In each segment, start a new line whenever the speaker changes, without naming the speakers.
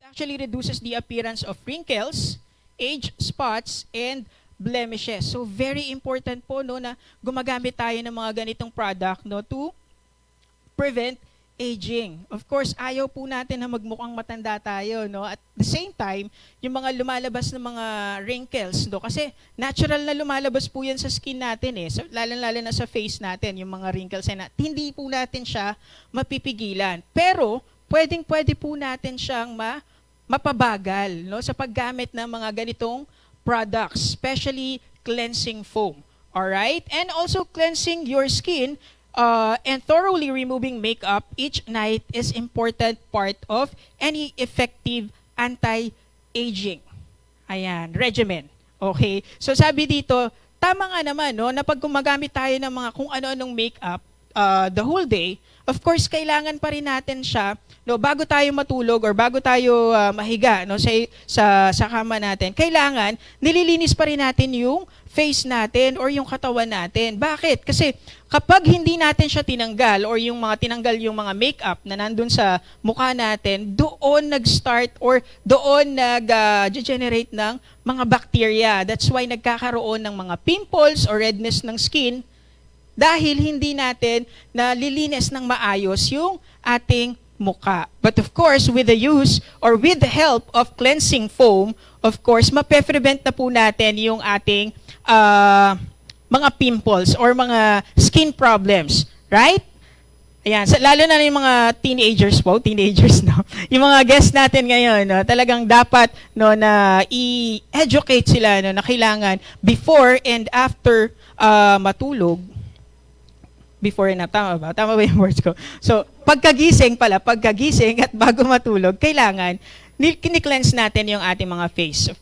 actually reduces the appearance of wrinkles, age spots, and blemishes. So very important po no na gumagamit tayo ng mga ganitong product no to prevent aging. Of course, ayaw po natin na magmukhang matanda tayo, no? At the same time, yung mga lumalabas na mga wrinkles, no? Kasi natural na lumalabas po yan sa skin natin eh. So, lalo na sa face natin, yung mga wrinkles na hindi po natin siya mapipigilan. Pero, pwede po natin siyang mapabagal, no? Sa paggamit ng mga ganitong products, especially cleansing foam. Alright? And also cleansing your skin and thoroughly removing makeup each night is important part of any effective anti-aging regimen. Okay? So sabi dito, tama nga naman no, na pag gumagamit tayo ng mga kung ano-anong makeup the whole day, of course kailangan pa rin natin siya no, bago tayo matulog or bago tayo mahiga no, sa kama natin. Kailangan nililinis pa rin natin yung face natin or yung katawan natin. Bakit? Kasi kapag hindi natin siya tinanggal or yung mga tinanggal yung mga makeup na nandun sa mukha natin, doon nag-start or doon nag-generate ng mga bacteria. That's why nagkakaroon ng mga pimples or redness ng skin dahil hindi natin nalilinis ng maayos yung ating mukha. But of course, with the use or with the help of cleansing foam, of course, mape-prevent na po natin yung ating mga pimples or mga skin problems. Right? Ayan. Lalo na yung mga teenagers, no? Yung mga guests natin ngayon, no? Talagang dapat no, na i-educate sila no, na kailangan before and after matulog. Before and after, tama ba? Tama ba yung words ko? So, pagkagising at bago matulog, kailangan kini-cleanse natin yung ating mga face.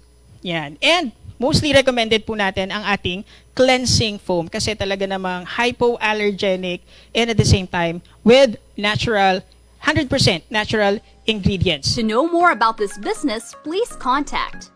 Yan. And mostly recommended po natin ang ating cleansing foam kasi talaga namang hypoallergenic and at the same time with natural, 100% natural ingredients.
To know more about this business, please contact